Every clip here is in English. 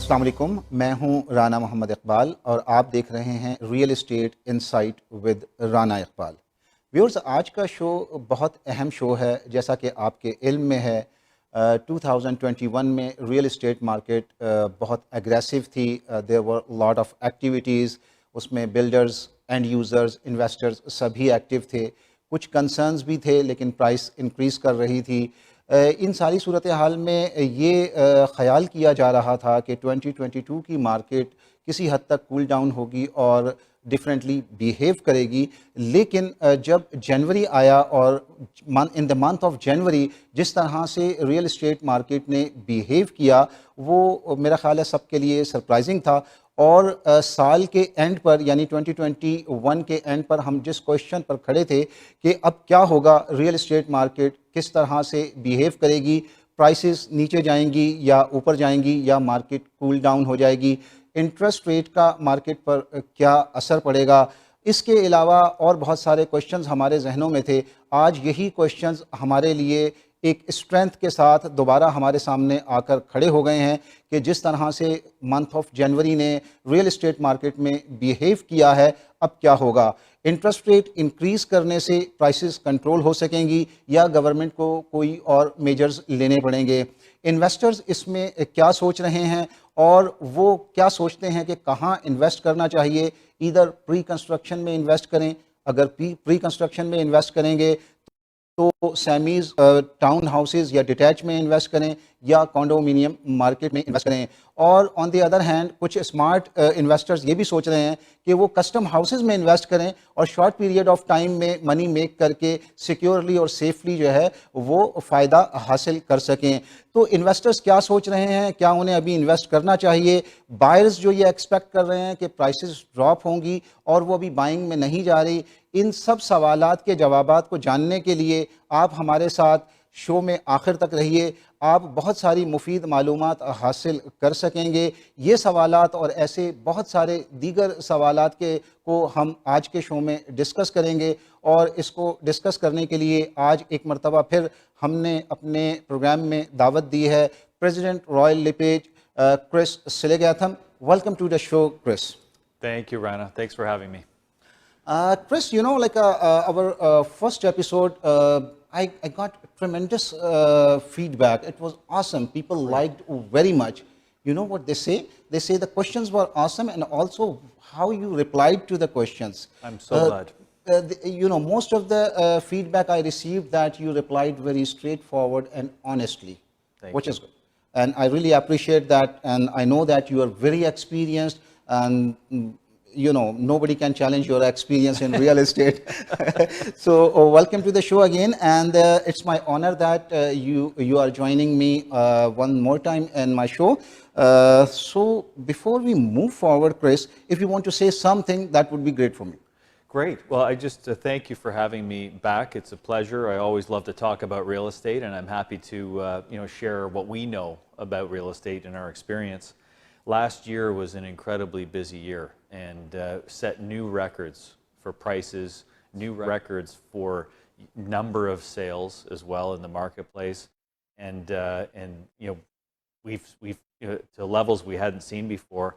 अस्सलाम वालेकुम, मैं हूं राना मोहम्मद इकबाल और आप देख रहे हैं real estate insight with Rana Iqbal. Viewers, आज का शो बहुत अहम शो है। जैसा कि आपके इल्म में है, 2021 में रियल एस्टेट मार्केट बहुत एग्रेसिव थी। There were lot of activities, उसमें बिल्डर्स, एंड यूज़र्स, इन्वेस्टर्स सभी एक्टिव थे। कुछ कंसर्न्स भी थे, लेकिन प्राइस इंक्रीज़ कर रही थी। इन सारी सूरत हाल में ये ख़याल किया जा रहा था कि 2022 की मार्केट किसी हद तक कूल डाउन होगी और डिफरेंटली बिहेव करेगी। लेकिन जब जनवरी आया और in the month of January जिस तरह से रियल एस्टेट मार्केट ने बिहेव किया, वो मेरा ख़्याल है सबके लिए सरप्राइजिंग था। और साल के एंड पर यानी 2021 के एंड पर हम जिस क्वेश्चन पर खड़े थे कि अब क्या होगा, रियल एस्टेट मार्केट किस तरह से बिहेव करेगी, प्राइसेस नीचे जाएंगी या ऊपर जाएंगी, या मार्केट कूल डाउन हो जाएगी, इंटरेस्ट रेट का मार्केट पर क्या असर पड़ेगा। इसके अलावा और बहुत सारे क्वेश्चंस हमारे जहनों में थे। आज यही क्वेश्चंस हमारे लिए एक स्ट्रेंथ के साथ दोबारा हमारे सामने आकर खड़े हो गए हैं कि जिस तरह से मंथ ऑफ जनवरी ने रियल एस्टेट मार्केट में बिहेव किया है, अब क्या होगा। इंटरेस्ट रेट इंक्रीज़ करने से प्राइसेस कंट्रोल हो सकेंगी या गवर्नमेंट को कोई और मेजर्स लेने पड़ेंगे। इन्वेस्टर्स इसमें क्या सोच रहे हैं और वो क्या सोचते हैं कि कहाँ इन्वेस्ट करना चाहिए। इधर प्री कंस्ट्रक्शन में इन्वेस्ट करें, अगर प्री कंस्ट्रक्शन में इन्वेस्ट करेंगे तो सेमीज, टाउन हाउसेज या डिटैच में इन्वेस्ट करें या कॉन्डोमिनियम मार्केट में इन्वेस्ट करें। और ऑन द अदर हैंड कुछ स्मार्ट इन्वेस्टर्स ये भी सोच रहे हैं कि वो कस्टम हाउसेज में इन्वेस्ट करें और शॉर्ट पीरियड ऑफ टाइम में मनी मेक करके सिक्योरली और सेफली जो है वो फ़ायदा हासिल कर सकें। तो इन्वेस्टर्स क्या सोच रहे हैं, क्या उन्हें अभी इन्वेस्ट करना चाहिए। बायर्स जो ये एक्सपेक्ट कर रहे हैं कि प्राइसेस ड्रॉप होंगी और वो अभी बाइंग में नहीं जा रही। इन सब सवालात के जवाबात को जानने के लिए आप हमारे साथ शो में आखिर तक रहिए। आप बहुत सारी मुफीद मालूमात हासिल कर सकेंगे। ये सवालात और ऐसे बहुत सारे दीगर सवालात को हम आज के शो में डिस्कस करेंगे। और इसको डिस्कस करने के लिए आज एक मरतबा फिर हमने अपने प्रोग्राम में दावत दी है प्रेसिडेंट रॉयल लिपेज क्रिस सिलेगैथम। Welcome to the show, Chris. Thank you, Rana. Thanks for having me. Chris, our first episode, I got tremendous feedback. It was awesome. People liked very much. You know what they say? They say the questions were awesome, and also how you replied to the questions. I'm so glad. Most of the feedback I received that you replied very straightforward and honestly, which is good. And I really appreciate that. And I know that you are very experienced, and nobody can challenge your experience in real estate. So welcome to the show again, and it's my honor that you are joining me one more time in my show. So before we move forward, Chris, if you want to say something, that would be great for me. Great. Well, I just thank you for having me back. It's a pleasure. I always love to talk about real estate, and I'm happy to share what we know about real estate and our experience. Last year was an incredibly busy year and set new records for prices, new records for number of sales as well in the marketplace, and we've to levels we hadn't seen before.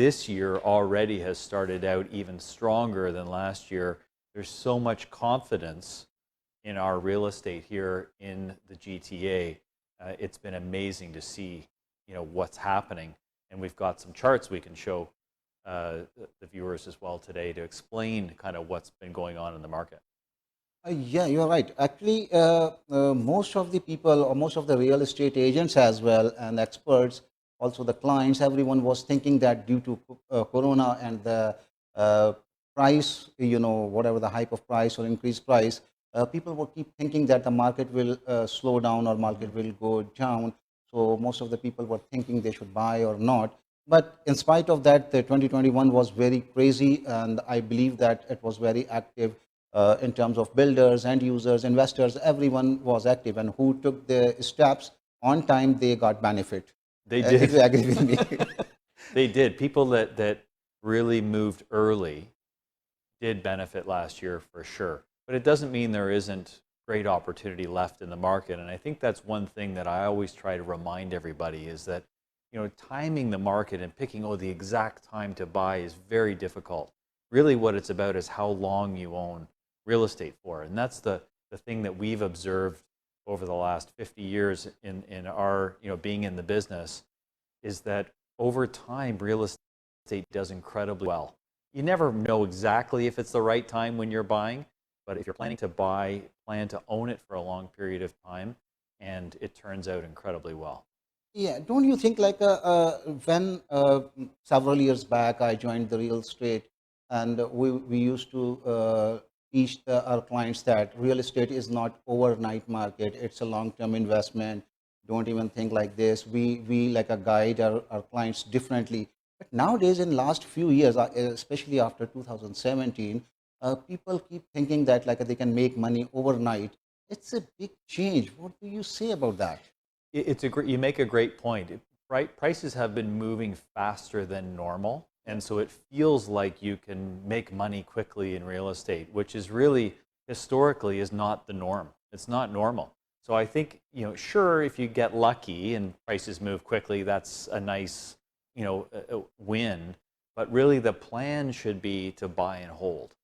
This year already has started out even stronger than last year. There's so much confidence in our real estate here in the GTA. It's been amazing to see what's happening. And we've got some charts we can show the viewers as well today to explain kind of what's been going on in the market. Yeah, you're right. Actually, most of the people, or most of the real estate agents as well, and experts, also the clients, everyone was thinking that due to Corona and the price, whatever the hype of price or increased price, people would keep thinking that the market will slow down or market will go down. So most of the people were thinking they should buy or not. But in spite of that, the 2021 was very crazy, and I believe that it was very active in terms of builders, end users, investors. Everyone was active, and who took the steps on time, they got benefit. They did. If you agree with me. They did. People that really moved early did benefit last year for sure. But it doesn't mean there isn't great opportunity left in the market. And I think that's one thing that I always try to remind everybody is that timing the market and picking, the exact time to buy is very difficult. Really what it's about is how long you own real estate for. And that's the thing that we've observed over the last 50 years in our, being in the business, is that over time, real estate does incredibly well. You never know exactly if it's the right time when you're buying, but if you're planning to buy, plan to own it for a long period of time, and it turns out incredibly well. Yeah, don't you think like when several years back I joined the real estate, and we used to teach our clients that real estate is not overnight market, it's a long-term investment. Don't even think like this. We like a guide our clients differently. But nowadays, in last few years, especially after 2017, people keep thinking that like they can make money overnight. It's a big change. What do you say about that? It's a great, you make a great point. Right, prices have been moving faster than normal, and so it feels like you can make money quickly in real estate, which is really historically is not the norm. It's not normal. So I think, sure, if you get lucky and prices move quickly, that's a nice, win. But really, the plan should be to buy and hold.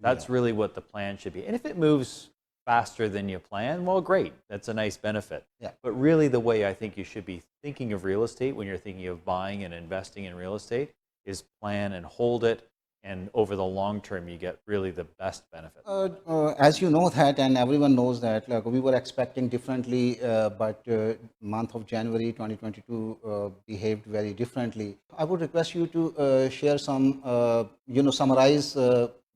Yeah. That's really what the plan should be. And if it moves faster than you plan, well, great. That's a nice benefit. Yeah. But really, the way I think you should be thinking of real estate when you're thinking of buying and investing in real estate is plan and hold it. And over the long term, you get really the best benefit. As you know that, and everyone knows that, like we were expecting differently, but month of January 2022 behaved very differently. I would request you to share some, summarize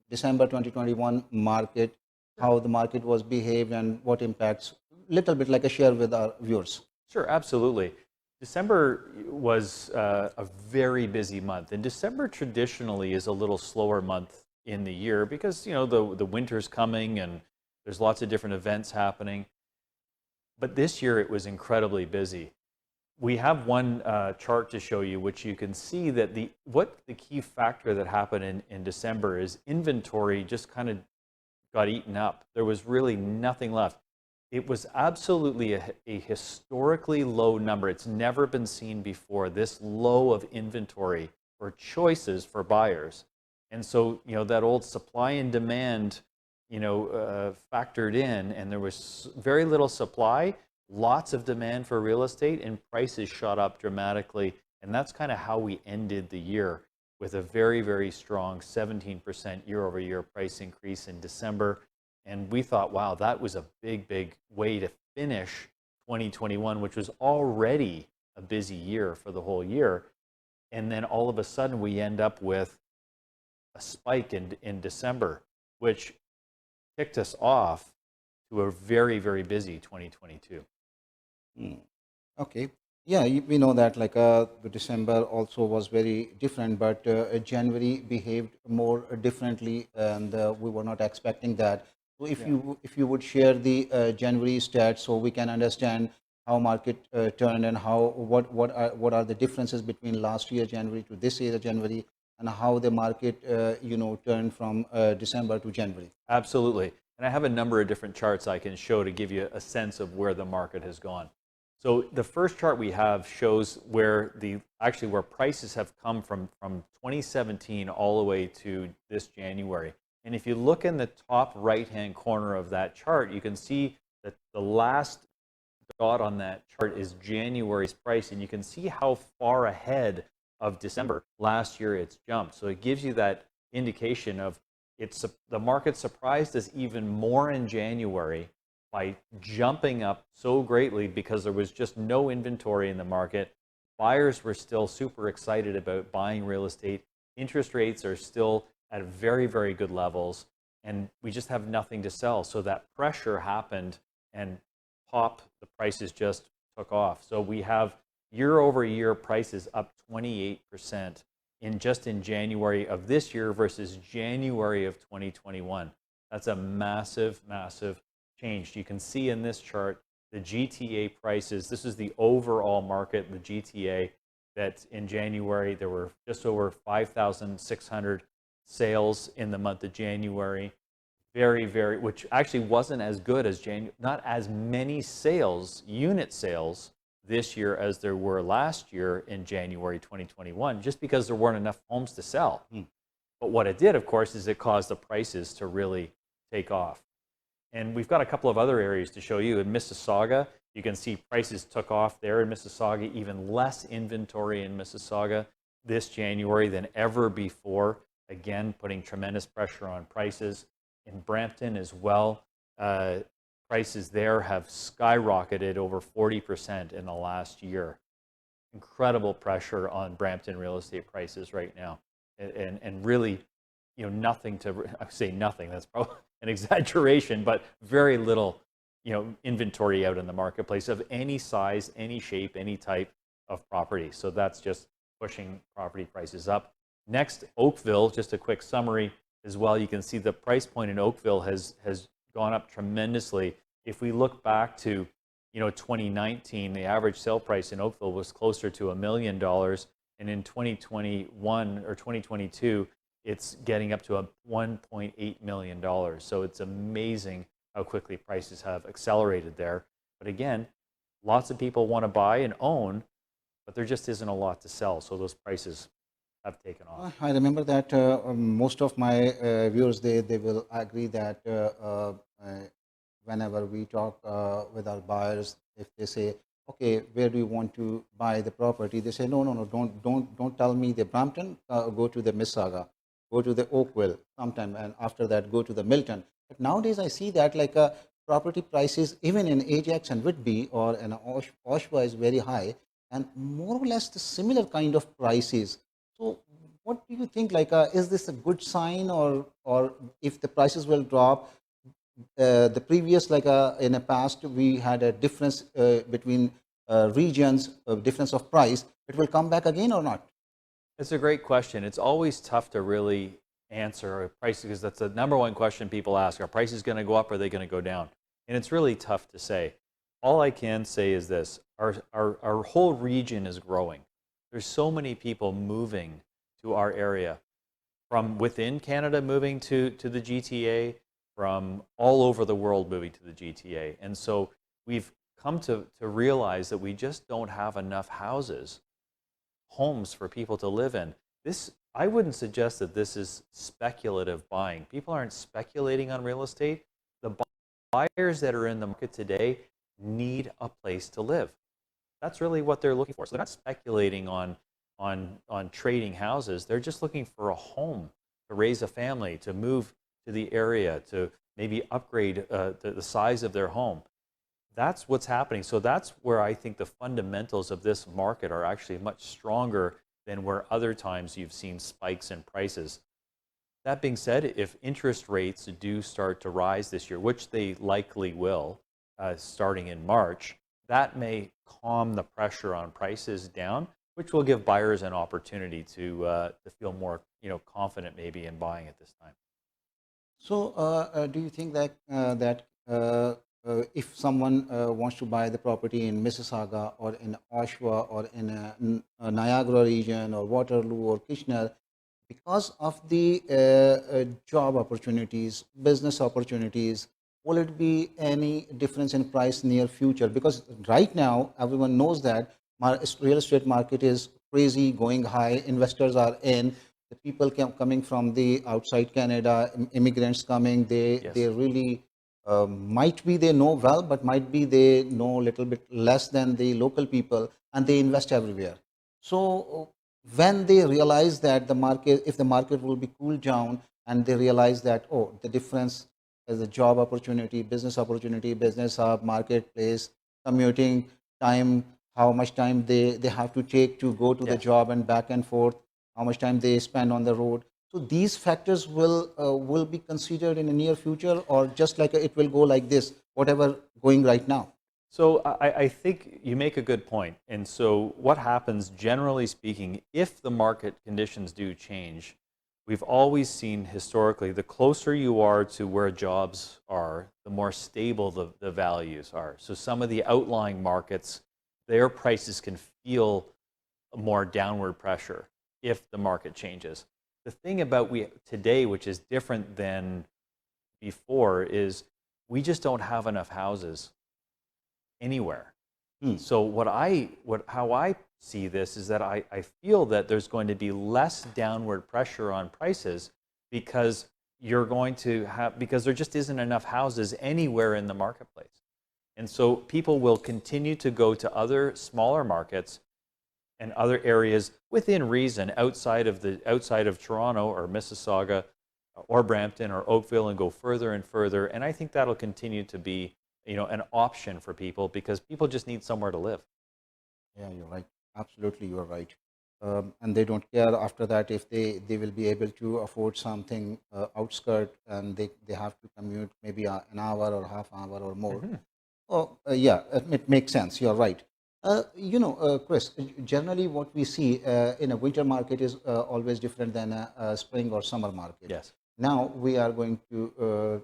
December 2021 market, how the market was behaved, and what impacts. Little bit like a share with our viewers. Sure, absolutely. December was a very busy month, and December traditionally is a little slower month in the year because the winter's coming and there's lots of different events happening. But this year it was incredibly busy. We have one chart to show you, which you can see that the key factor that happened in December is inventory just kind of got eaten up. There was really nothing left. It was absolutely a historically low number. It's never been seen before, this low of inventory or choices for buyers. And so, that old supply and demand, factored in, and there was very little supply, lots of demand for real estate, and prices shot up dramatically. And that's kind of how we ended the year, with a very, very strong 17% year-over-year price increase in December. And we thought, wow, that was a big, big way to finish 2021, which was already a busy year for the whole year. And then all of a sudden, we end up with a spike in December, which kicked us off to a very, very busy 2022. Okay. Yeah, we know that like the December also was very different, but January behaved more differently, and we were not expecting that. So if you would share the January stats, so we can understand how market turned, and what are the differences between last year January to this year January, and how the market turned from December to January. Absolutely. And I have a number of different charts I can show to give you a sense of where the market has gone. So the first chart we have shows where where prices have come from 2017 all the way to this January. And if you look in the top right-hand corner of that chart, you can see that the last dot on that chart is January's price, and you can see how far ahead of December last year it's jumped. So it gives you that indication of the market surprised us even more in January by jumping up so greatly because there was just no inventory in the market. Buyers were still super excited about buying real estate. Interest rates are still at very, very good levels, and we just have nothing to sell. So that pressure happened, and the prices just took off. So we have year-over-year prices up 28% in January of this year versus January of 2021. That's a massive, massive change. You can see in this chart the GTA prices. This is the overall market, the GTA, that in January there were just over 5,600 sales in the month of January. Very, very, which actually wasn't as good as January, not as many sales, unit sales, this year as there were last year in January 2021, just because there weren't enough homes to sell. But what it did, of course, is it caused the prices to really take off. And we've got a couple of other areas to show you. In Mississauga, you can see prices took off there in Mississauga, even less inventory in Mississauga this January than ever before, again, putting tremendous pressure on prices. In Brampton as well, prices there have skyrocketed over 40% in the last year. Incredible pressure on Brampton real estate prices right now. And really, nothing to, I say nothing, that's probably an exaggeration, but very little, inventory out in the marketplace of any size, any shape, any type of property. So that's just pushing property prices up. Next, Oakville, just a quick summary as well. You can see the price point in Oakville has gone up tremendously. If we look back to 2019, the average sale price in Oakville was closer to $1 million, and in 2021 or 2022, it's getting up to $1.8 million. So it's amazing how quickly prices have accelerated there. But again, lots of people want to buy and own, but there just isn't a lot to sell. So those prices have taken off. I remember that most of my viewers, they will agree that whenever we talk with our buyers, if they say, okay, where do you want to buy the property? They say, no, don't tell me the Brampton, go to the Mississauga, go to the Oakville sometime, and after that, go to the Milton. But nowadays, I see that like property prices, even in Ajax and Whitby or in Oshawa is very high, and more or less the similar kind of prices. So what do you think, like, is this a good sign, or if the prices will drop? The previous, like in the past, we had a difference between regions, difference of price. It will come back again or not? It's a great question. It's always tough to really answer prices because that's the number one question people ask. Are prices going to go up or are they going to go down? And it's really tough to say. All I can say is this. Our whole region is growing. There's so many people moving to our area, from within Canada moving to the GTA, from all over the world moving to the GTA. And so we've come to realize that we just don't have enough homes for people to live in. I wouldn't suggest that this is speculative buying. People aren't speculating on real estate. The buyers that are in the market today need a place to live. That's really what they're looking for. So they're not speculating on trading houses. They're just looking for a home to raise a family, to move to the area, to maybe upgrade the size of their home. That's what's happening. So that's where I think the fundamentals of this market are actually much stronger than where other times you've seen spikes in prices. That being said, if interest rates do start to rise this year, which they likely will, starting in March, that may calm the pressure on prices down, which will give buyers an opportunity to feel more confident maybe in buying at this time. So do you think that if someone wants to buy the property in Mississauga or in Oshawa or in Niagara region or Waterloo or Kitchener, because of the job opportunities, business opportunities, will it be any difference in price near future? Because right now, everyone knows that real estate market is crazy, going high, investors are in, the people coming from the outside Canada, immigrants coming, they really might be they know well, but might be they know a little bit less than the local people, and they invest everywhere. So when they realize that the market, if the market will be cooled down, and they realize that, oh, the difference is a job opportunity, business hub, marketplace, commuting time, how much time they have to take to go to the job and back and forth, how much time they spend on the road. So these factors will be considered in the near future, or just like it will go like this, whatever going right now? So I think you make a good point. And so what happens, generally speaking, if the market conditions do change, we've always seen historically, the closer you are to where jobs are, the more stable the values are. So some of the outlying markets, their prices can feel more downward pressure if the market changes. The thing about today, which is different than before, is we just don't have enough houses anywhere. So how I see this is that I feel that there's going to be less downward pressure on prices because because there just isn't enough houses anywhere in the marketplace. And so people will continue to go to other smaller markets and other areas within reason outside of Toronto or Mississauga or Brampton or Oakville and go further and further. And I think that'll continue to be, an option for people because people just need somewhere to live. Yeah, you're right. Absolutely, you're right. And they don't care after that if they will be able to afford something outskirt, and they have to commute maybe an hour or half hour or more. Hmm. Oh, yeah, it makes sense. You're right. Chris, generally what we see in a winter market is always different than a spring or summer market. Yes. Now we are going to,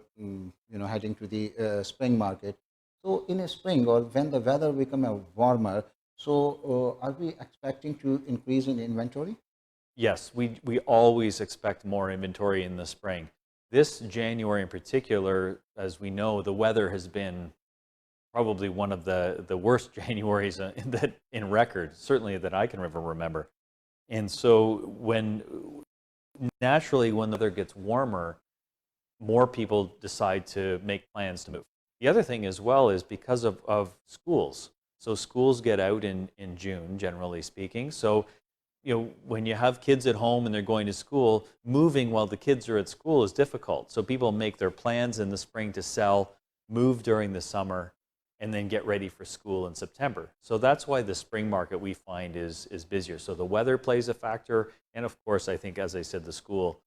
heading to the spring market. So in a spring or when the weather become warmer, so are we expecting to increase in inventory? Yes, we always expect more inventory in the spring. This January in particular, as we know, the weather has been probably one of the worst Januaries in record, certainly that I can ever remember. And so naturally when the weather gets warmer, more people decide to make plans to move. The other thing as well is because of schools. So schools get out in June, generally speaking. So, when you have kids at home and they're going to school, moving while the kids are at school is difficult. So people make their plans in the spring to sell, move during the summer, and then get ready for school in September. So that's why the spring market we find is busier. So the weather plays a factor, and of course, I think, as I said, the school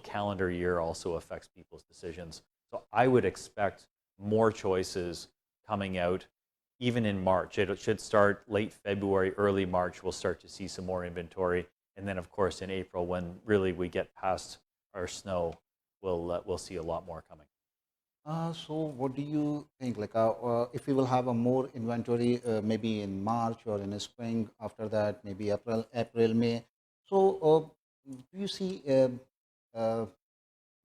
calendar year also affects people's decisions. So I would expect more choices coming out even in March. It should start late February, early March. We'll start to see some more inventory. And then, of course, in April, when really we get past our snow, we'll see a lot more coming. So what do you think? Like, if we will have a more inventory, maybe in March or in the spring, after that, maybe April, May. So, do you see uh,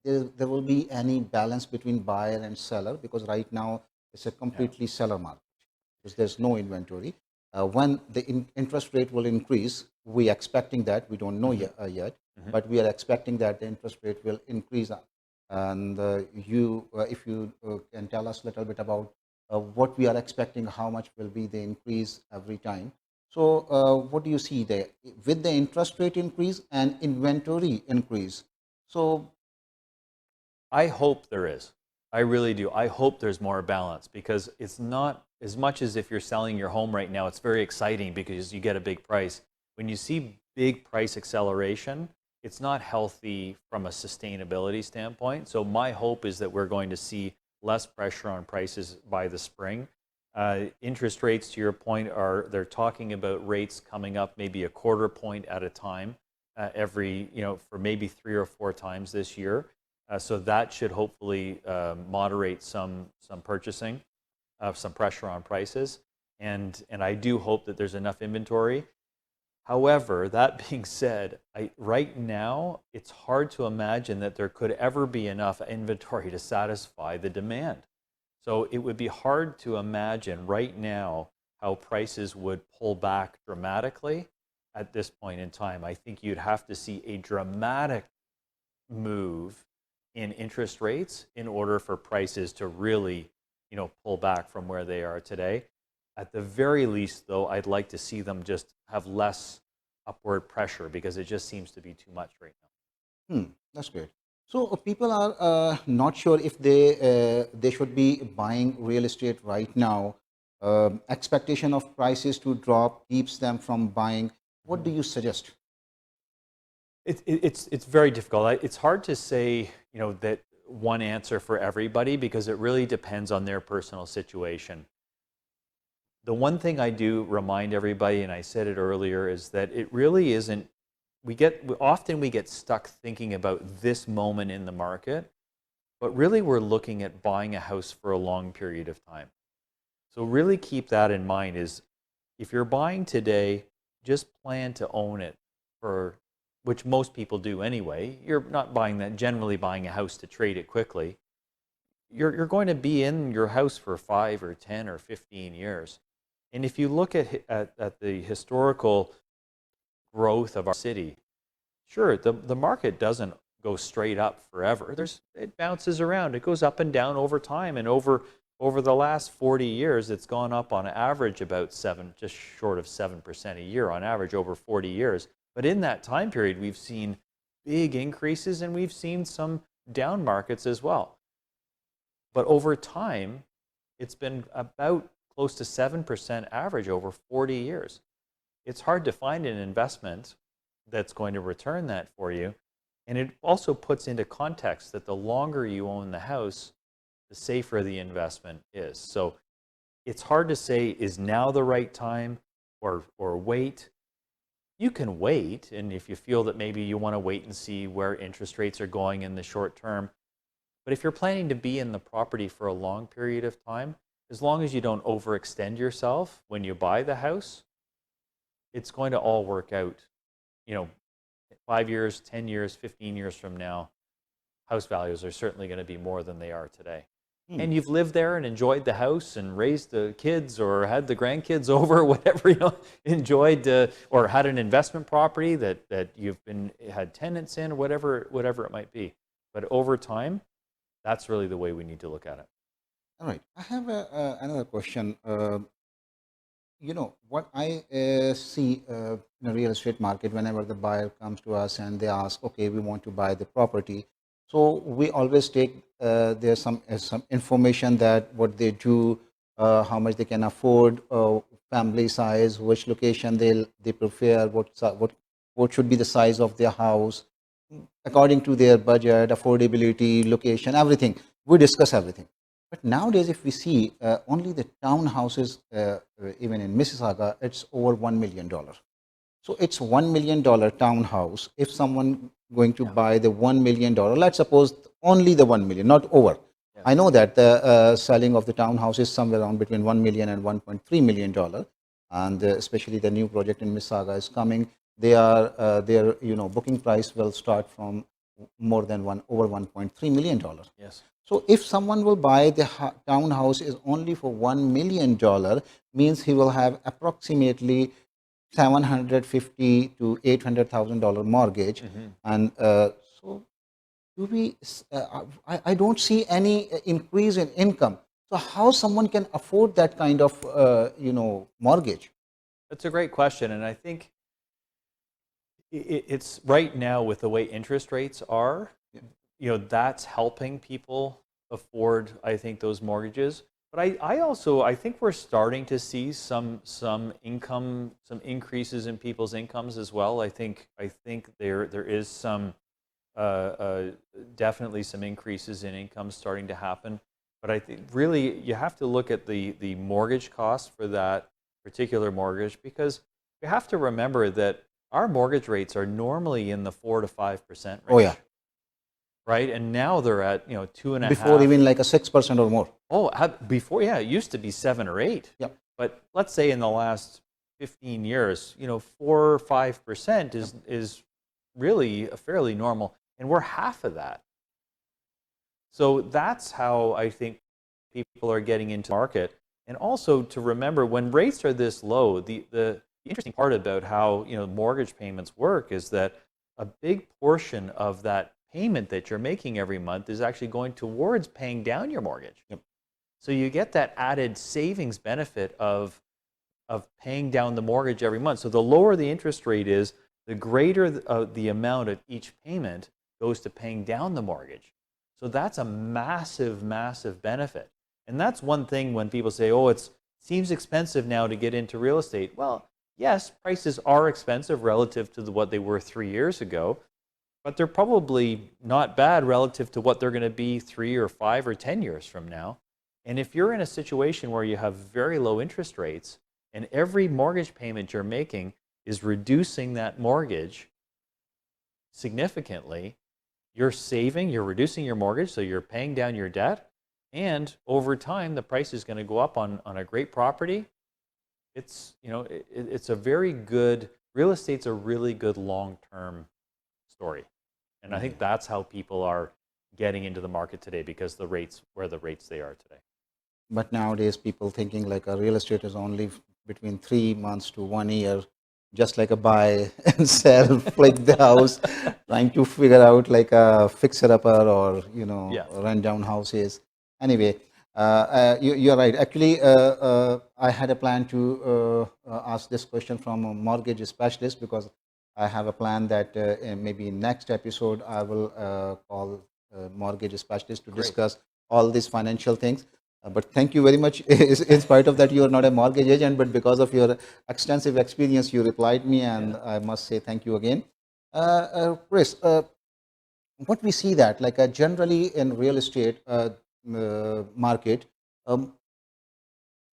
there will be any balance between buyer and seller? Because right now it's a Yeah. completely seller market because there's no inventory. When the interest rate will increase, we expecting that, we don't know Hmm. yet, Hmm. but we are expecting that the interest rate will increase. And if you can tell us a little bit about what we are expecting, how much will be the increase every time. So what do you see there with the interest rate increase and inventory increase? So I hope there is. I really do. I hope there's more balance because it's not as much as if you're selling your home right now, it's very exciting because you get a big price. When you see big price acceleration, it's not healthy from a sustainability standpoint. So my hope is that we're going to see less pressure on prices by the spring. Interest rates, to your point, they're talking about rates coming up maybe a quarter point at a time for maybe 3 or 4 times this year. So that should hopefully moderate some purchasing, some pressure on prices, and I do hope that there's enough inventory. However, that being said, right now it's hard to imagine that there could ever be enough inventory to satisfy the demand. So it would be hard to imagine right now how prices would pull back dramatically at this point in time. I think you'd have to see a dramatic move in interest rates in order for prices to really, pull back from where they are today. At the very least, though, I'd like to see them just have less upward pressure because it just seems to be too much right now. that's great. So people are not sure if they should be buying real estate right now. Expectation of prices to drop keeps them from buying. What do you suggest? It's very difficult. It's hard to say, that one answer for everybody because it really depends on their personal situation. The one thing I do remind everybody, and I said it earlier, is that it really isn't. Often we get stuck thinking about this moment in the market, but really we're looking at buying a house for a long period of time. So really keep that in mind. Is if you're buying today, just plan to own it for, which most people do anyway. You're not generally buying a house to trade it quickly. You're going to be in your house for 5 or 10 or 15 years. And if you look at the historical growth of our city, sure, the market doesn't go straight up forever. It bounces around. It goes up and down over time. And over the last 40 years, it's gone up on average about just short of 7% a year on average over 40 years. But in that time period, we've seen big increases and we've seen some down markets as well. But over time, it's been about close to 7% average over 40 years. It's hard to find an investment that's going to return that for you. And it also puts into context that the longer you own the house, the safer the investment is. So it's hard to say, is now the right time or wait? You can wait, and if you feel that maybe you want to wait and see where interest rates are going in the short term. But if you're planning to be in the property for a long period of time, as long as you don't overextend yourself when you buy the house, it's going to all work out. 5 years, 10 years, 15 years from now, house values are certainly going to be more than they are today. And you've lived there and enjoyed the house and raised the kids or had the grandkids over, whatever, enjoyed or had an investment property that you've had tenants in, whatever it might be. But over time, that's really the way we need to look at it. All right. I have another question. What I see in the real estate market, whenever the buyer comes to us and they ask, okay, we want to buy the property. So we always take there's some information that what they do, how much they can afford, family size, which location they prefer, what should be the size of their house, according to their budget, affordability, location, everything. We discuss everything. But nowadays, if we see only the townhouses, even in Mississauga, it's over $1 million. So it's $1 million townhouse. If someone going to buy the $1 million, let's suppose only the 1 million, not over. Yeah. I know that the selling of the townhouse is somewhere around between $1 million and $1.3 million, and especially the new project in Mississauga is coming. Their booking price will start from more than over $1.3 million. Yes. So if someone will buy the townhouse is only for $1 million, means he will have approximately $750,000 to $800,000 mortgage. And so do we? I don't see any increase in income. So how someone can afford that kind of mortgage? That's a great question, and I think it's right now with the way interest rates are. That's helping people afford, I think, those mortgages. But I think we're starting to see some increases in people's incomes as well. I think there is some definitely some increases in income starting to happen. But I think really you have to look at the mortgage cost for that particular mortgage, because you have to remember that our mortgage rates are normally in the 4 to 5% range. Oh yeah. Right, and now they're at 2.5. Before even like a 6% or more. Oh, before, yeah, it used to be 7 or 8. Yep. But let's say in the last 15 years, 4 or 5% is really fairly normal, and we're half of that. So that's how I think people are getting into the market. And also to remember, when rates are this low, the interesting part about how mortgage payments work is that a big portion of that payment that you're making every month is actually going towards paying down your mortgage. Yep. So you get that added savings benefit of paying down the mortgage every month. So the lower the interest rate is, the greater the amount of each payment goes to paying down the mortgage. So that's a massive, massive benefit. And that's one thing when people say, oh, it seems expensive now to get into real estate. Well, yes, prices are expensive relative to what they were 3 years ago. But they're probably not bad relative to what they're going to be 3 or 5 or 10 years from now. And if you're in a situation where you have very low interest rates and every mortgage payment you're making is reducing that mortgage significantly, you're saving, you're reducing your mortgage, so you're paying down your debt, and over time the price is going to go up on a great property. It's it's a very good, real estate's a really good long-term story. And I think that's how people are getting into the market today, because the rates they are today. But nowadays people thinking like a real estate is only between 3 months to 1 year, just like a buy and sell, flick the house, trying to figure out like a fixer upper or Yeah. run down houses. Anyway, you're right. Actually, I had a plan to ask this question from a mortgage specialist, because I have a plan that maybe next episode I will call mortgage specialist to Great. discuss all these financial things. But thank you very much. In spite of that, you are not a mortgage agent, but because of your extensive experience, you replied me, and Yeah. I must say thank you again. Chris, what we see that like generally in real estate market, um,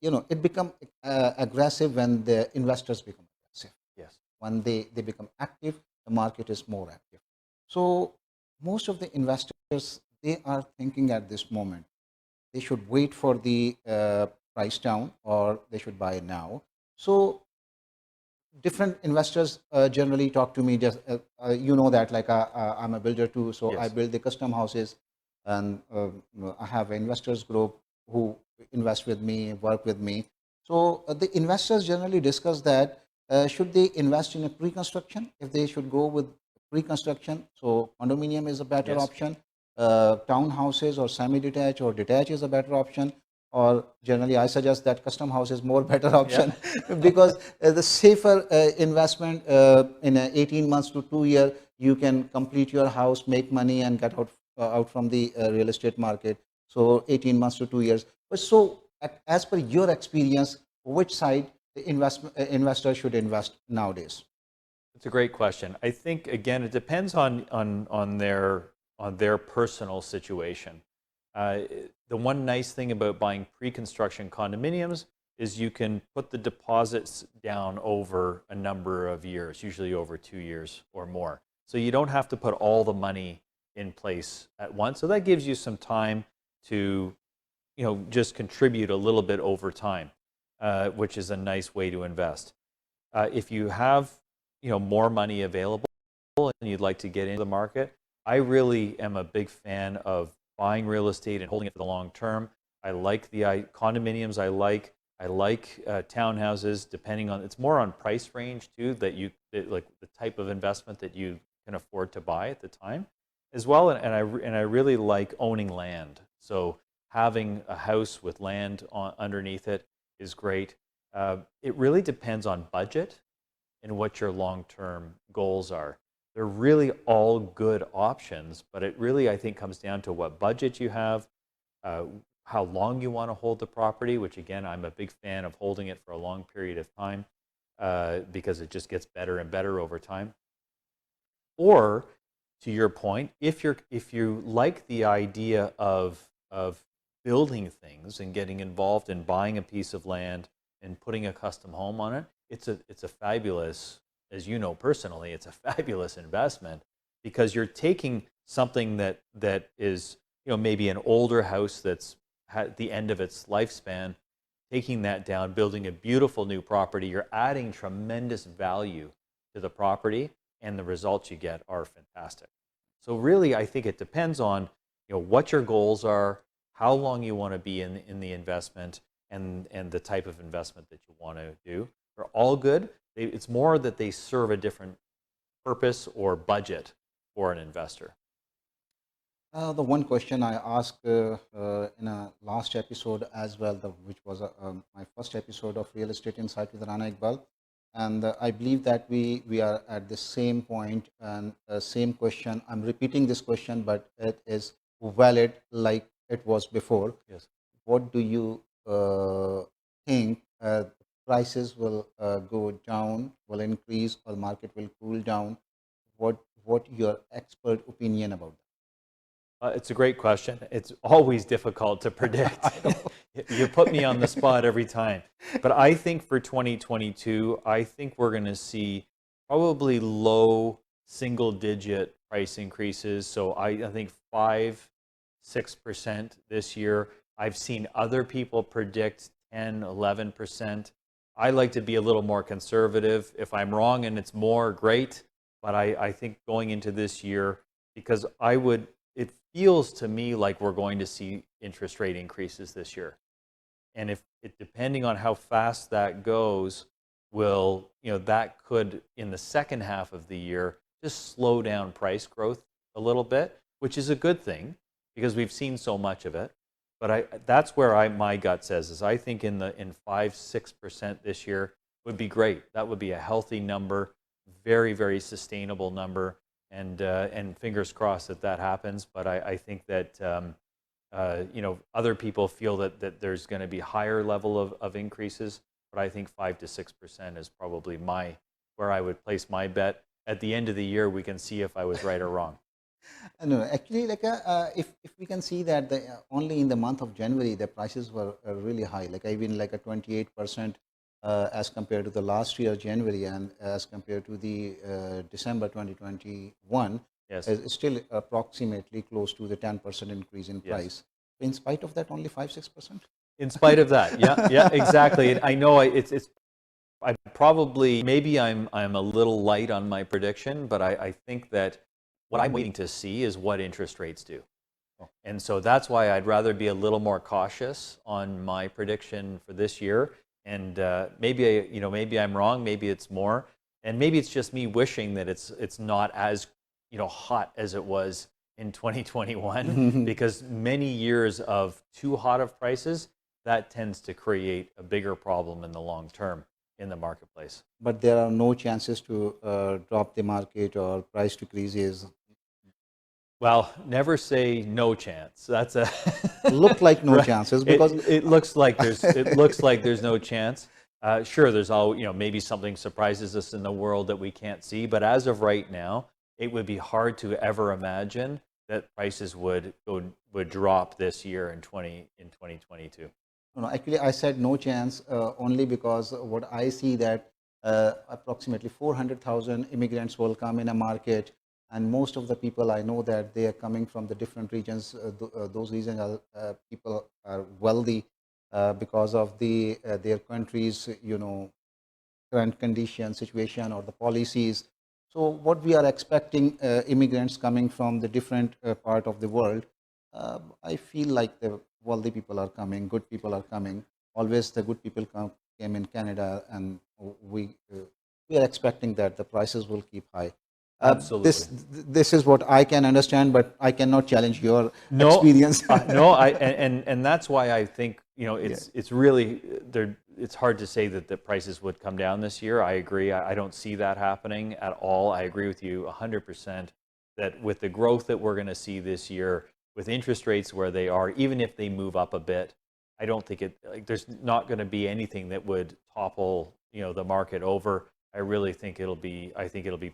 it become aggressive when the investors become aggressive. Yes. When they become active, the market is more active. So most of the investors, they are thinking at this moment they should wait for the price down, or they should buy now. So different investors generally talk to me, just that like I'm a builder too, so I Yes. build the custom houses, and I have investors group who invest with me, work with me. So the investors generally discuss that should they invest in a pre-construction, if they should go with pre-construction, so condominium is a better Yes. option, townhouses or semi-detached or detached is a better option, or generally I suggest that custom house is more better Yeah. option because the safer investment in 18 months to 2 year, you can complete your house, make money, and get out from the real estate market. So 18 months to 2 years. But so, as per your experience, which side the investor should invest nowadays? It's a great question. I think again, it depends on their personal situation. Uh, the one nice thing about buying pre-construction condominiums is you can put the deposits down over a number of years, usually over 2 years or more. So you don't have to put all the money in place at once. So that gives you some time to, just contribute a little bit over time, which is a nice way to invest. If you have, more money available and you'd like to get into the market, I really am a big fan of buying real estate and holding it for the long term. I like the condominiums. I like townhouses. Depending on, it's more on price range too, like the type of investment that you can afford to buy at the time, as well. And I really like owning land. So having a house with land underneath it is great. It really depends on budget and what your long-term goals are. They're really all good options, but it really, I think, comes down to what budget you have, uh, how long you want to hold the property, which again, I'm a big fan of holding it for a long period of time because it just gets better and better over time. Or to your point, if you like the idea of building things and getting involved in buying a piece of land and putting a custom home on it, it's a fabulous, as you know personally, it's a fabulous investment because you're taking something that is, maybe an older house that's at the end of its lifespan, taking that down, building a beautiful new property. You're adding tremendous value to the property, and the results you get are fantastic. So really, I think it depends on, what your goals are, how long you want to be in the investment, and the type of investment that you want to do. They're all good. It's more that they serve a different purpose or budget for an investor. The one question I asked in a last episode as well, which was my first episode of Real Estate Insight with Rana Iqbal, and I believe that we are at the same point and same question. I'm repeating this question, but it is valid like it was before. Yes. What do you think? Prices will go down, will increase, or market will cool down? What your expert opinion about It's a great question. It's always difficult to that? predict. I know. You put me on the spot every time. But I think for 2022, I think we're going to see probably low single digit price increases. So I think 5, 6% this year. I've seen other people predict 10, 11%. I like to be a little more conservative. If I'm wrong and it's more, great. But I think going into this year, because it feels to me like we're going to see interest rate increases this year. And if it, depending on how fast that goes, will, that could, in the second half of the year, just slow down price growth a little bit, which is a good thing because we've seen so much of it. But that's where my gut says is I think in 5-6% this year would be great. That would be a healthy number, very, very sustainable number, and fingers crossed that happens. But I think that other people feel that there's going to be higher level of increases. But I think 5-6% is probably where I would place my bet. At the end of the year, we can see if I was right or wrong. No, actually, like if we can see that only in the month of January the prices were really high, like even like a 28% as compared to the last year January, and as compared to the December 2021, Yes. is still approximately close to the 10% increase in Yes. price. In spite of that, only 5-6%. In spite of that, yeah, exactly. And I know I probably, maybe I'm a little light on my prediction, but I think that what I'm waiting to see is what interest rates do. And so that's why I'd rather be a little more cautious on my prediction for this year. And maybe I'm wrong, maybe it's more, and maybe it's just me wishing that it's not as hot as it was in 2021, because many years of too hot of prices, that tends to create a bigger problem in the long term in the marketplace. But there are no chances to drop the market or price decreases. Well, never say no chance. That's a Look like no right. chances because it looks like there's no chance. Sure, there's all maybe something surprises us in the world that we can't see, but as of right now, it would be hard to ever imagine that prices would drop this year in 2022. No, actually, I said no chance only because what I see that approximately 400,000 immigrants will come in a market, and most of the people I know that they are coming from the different regions. Those regions are people are wealthy because of their countries, current condition, situation, or the policies. So what we are expecting immigrants coming from the different part of the world, I feel like the wealthy people are coming, good people are coming. Always the good people came in Canada, and we are expecting that the prices will keep high. Absolutely. This is what I can understand, but I cannot challenge your No, experience. no, and that's why I think it's really there. It's hard to say that the prices would come down this year. I agree. I don't see that happening at all. I agree with you 100% that with the growth that we're going to see this year, with interest rates where they are, even if they move up a bit, I don't think there's not going to be anything that would topple the market over. I really think it'll be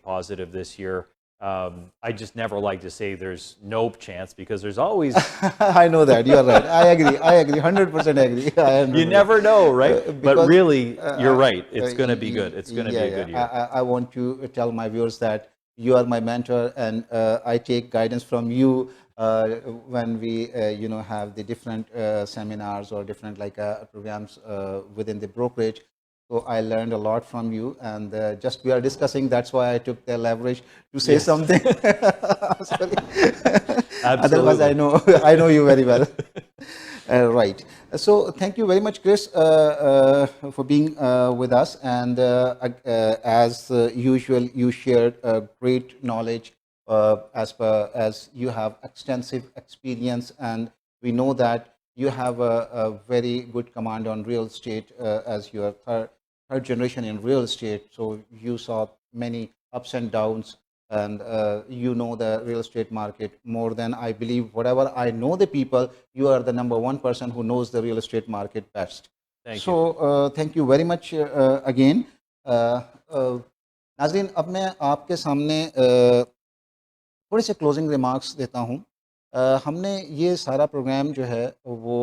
positive this year. I just never like to say there's no chance, because there's always I know that. You're right. I agree. 100% agree. you never know, right? But Because, really, you're right. It's going to be good. It's going to be a good year. I want to tell my viewers that you are my mentor, and I take guidance from you when we have the different seminars or different programs within the brokerage. So I learned a lot from you, and just we are discussing. That's why I took the leverage to say something. Sorry. Otherwise, I know you very well. Right. So thank you very much, Chris, for being with us. And as usual, you shared great knowledge as you have extensive experience, and we know that you have a very good command on real estate as your third generation in real estate. So you saw many ups and downs, and you know the real estate market more than I believe. Whatever I know the people, you are the number one person who knows the real estate market best. Thank you. So thank you very much again. नाज़रीन, अब मैं आपके सामने थोड़े से closing remarks देता हूँ। हमने ये सारा प्रोग्राम जो है वो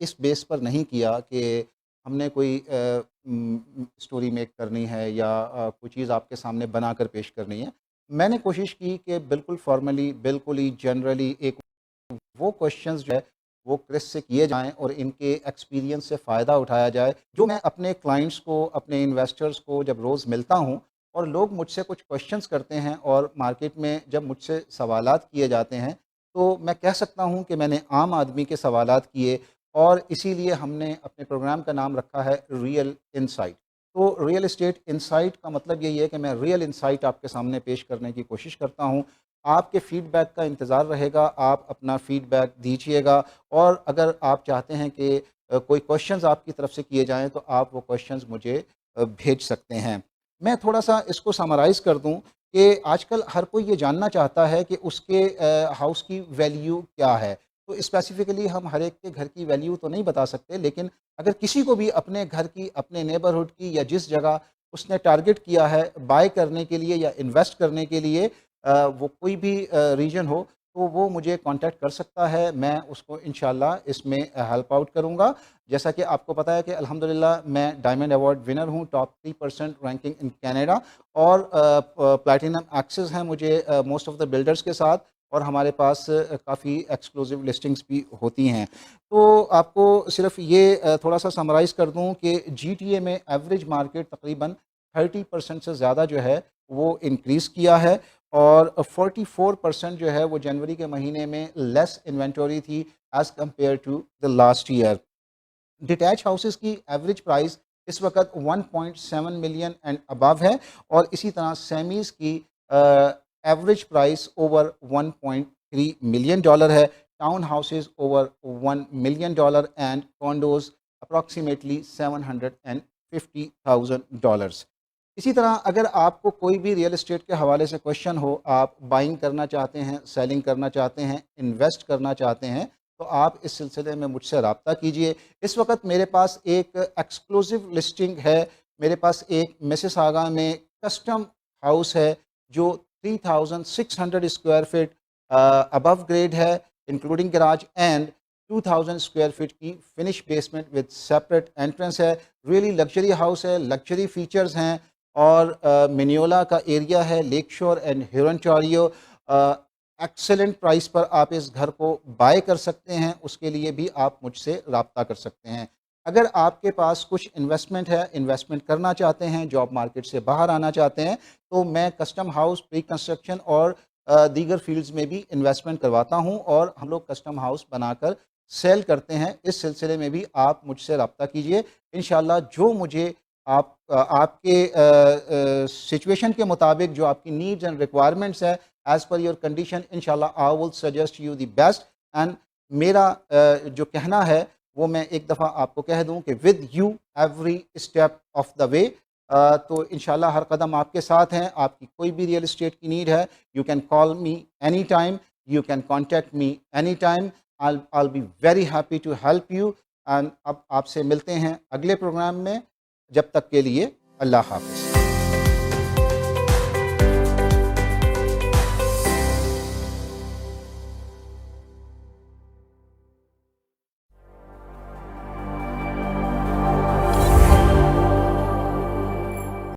इस बेस पर नहीं किया कि हमने कोई स्टोरी मेक करनी है या कोई चीज़ आपके सामने बनाकर पेश करनी है। मैंने कोशिश की कि बिल्कुल फॉर्मली, बिल्कुल ही जनरली एक वो क्वेश्चंस जो है वो क्रिस से किए जाएं और इनके एक्सपीरियंस से फ़ायदा उठाया जाए, जो मैं अपने क्लाइंट्स को, अपने इन्वेस्टर्स को जब रोज़ मिलता हूं और लोग मुझसे कुछ क्वेश्चंस करते हैं और मार्केट में जब मुझसे सवालात किए जाते हैं, तो मैं कह सकता हूं कि मैंने आम आदमी के सवालात किए اور اسی لیے ہم نے اپنے پروگرام کا نام رکھا ہے ریئل انسائٹ۔ تو ریئل اسٹیٹ انسائٹ کا مطلب یہی ہے کہ میں ریئل انسائٹ آپ کے سامنے پیش کرنے کی کوشش کرتا ہوں۔ آپ کے فیڈ بیک کا انتظار رہے گا، آپ اپنا فیڈ بیک دیجیے گا، اور اگر آپ چاہتے ہیں کہ کوئی کوشچنز آپ کی طرف سے کیے جائیں تو آپ وہ کوشچنز مجھے بھیج سکتے ہیں۔ میں تھوڑا سا اس کو سمرائز کر دوں کہ آج کل ہر کوئی یہ جاننا چاہتا ہے کہ اس کے ہاؤس کی ویلیو کیا ہے۔ تو اسپیسیفکلی ہم ہر ایک کے گھر کی ویلیو تو نہیں بتا سکتے، لیکن اگر کسی کو بھی اپنے گھر کی، اپنے نیبرہڈ کی، یا جس جگہ اس نے ٹارگٹ کیا ہے بائی کرنے کے لیے یا انویسٹ کرنے کے لیے، وہ کوئی بھی ریجن ہو، تو وہ مجھے کانٹیکٹ کر سکتا ہے، میں اس کو انشاءاللہ اس میں ہیلپ آؤٹ کروں گا۔ جیسا کہ آپ کو پتہ ہے کہ الحمدللہ میں ڈائمنڈ ایوارڈ ونر ہوں، ٹاپ 3% رینکنگ ان کینیڈا، اور پلیٹینم ایکسس ہیں مجھے موسٹ آف دا بلڈرز کے ساتھ، اور ہمارے پاس کافی ایکسکلوزیو لسٹنگز بھی ہوتی ہیں۔ تو آپ کو صرف یہ تھوڑا سا سمرائز کر دوں کہ جی ٹی اے میں ایوریج مارکیٹ تقریباً 30% سے زیادہ جو ہے وہ انکریز کیا ہے، اور 44% جو ہے وہ جنوری کے مہینے میں لیس انوینٹوری تھی as compare to the last year. Detached houses کی ایوریج پرائس اس وقت 1.7 ملین اینڈ ابو ہے، اور اسی طرح سیمیز کی average price over 1.3 million dollar ہے، townhouses over 1 million dollar, and condos approximately $750,000۔ اسی طرح اگر آپ کو کوئی بھی ریئل اسٹیٹ کے حوالے سے کوشچن ہو، آپ بائنگ کرنا چاہتے ہیں، سیلنگ کرنا چاہتے ہیں، انویسٹ کرنا چاہتے ہیں، تو آپ اس سلسلے میں مجھ سے رابطہ کیجئے۔ اس وقت میرے پاس ایک ایکسکلوزیو لسٹنگ ہے، میرے پاس ایک مسز آگا میں کسٹم ہاؤس ہے جو 3600 اسکوائر فٹ ابو گریڈ ہے، including garage, and 2000 square feet کی finish basement with separate entrance ہے۔ ریئلی لگژری ہاؤس ہے، لگژری فیچرز ہیں، اور منیولا کا ایریا ہے، Lakeshore and Hurontario. Excellent price پر آپ اس گھر کو بائی کر سکتے ہیں، اس کے لیے بھی آپ مجھ سے رابطہ کر سکتے ہیں۔ اگر آپ کے پاس کچھ انویسٹمنٹ ہے، انویسٹمنٹ کرنا چاہتے ہیں، جاب مارکیٹ سے باہر آنا چاہتے ہیں، تو میں کسٹم ہاؤس، پری کنسٹرکشن اور دیگر فیلڈز میں بھی انویسٹمنٹ کرواتا ہوں، اور ہم لوگ کسٹم ہاؤس بنا کر سیل کرتے ہیں۔ اس سلسلے میں بھی آپ مجھ سے رابطہ کیجئے، انشاءاللہ جو مجھے آپ کے سچویشن کے مطابق، جو آپ کی نیڈز اینڈ ریکوائرمنٹس ہے، ایز پر یور کنڈیشن، انشاءاللہ I will suggest you the best. And میرا جو کہنا ہے وہ میں ایک دفعہ آپ کو کہہ دوں کہ with you every step of the way. تو انشاءاللہ ہر قدم آپ کے ساتھ ہیں۔ آپ کی کوئی بھی ریئل اسٹیٹ کی نیڈ ہے، you can call me any time, you can contact me any time, I'll be very happy to help you۔ And اب آپ سے ملتے ہیں اگلے پروگرام میں، جب تک کے لیے اللہ حافظ۔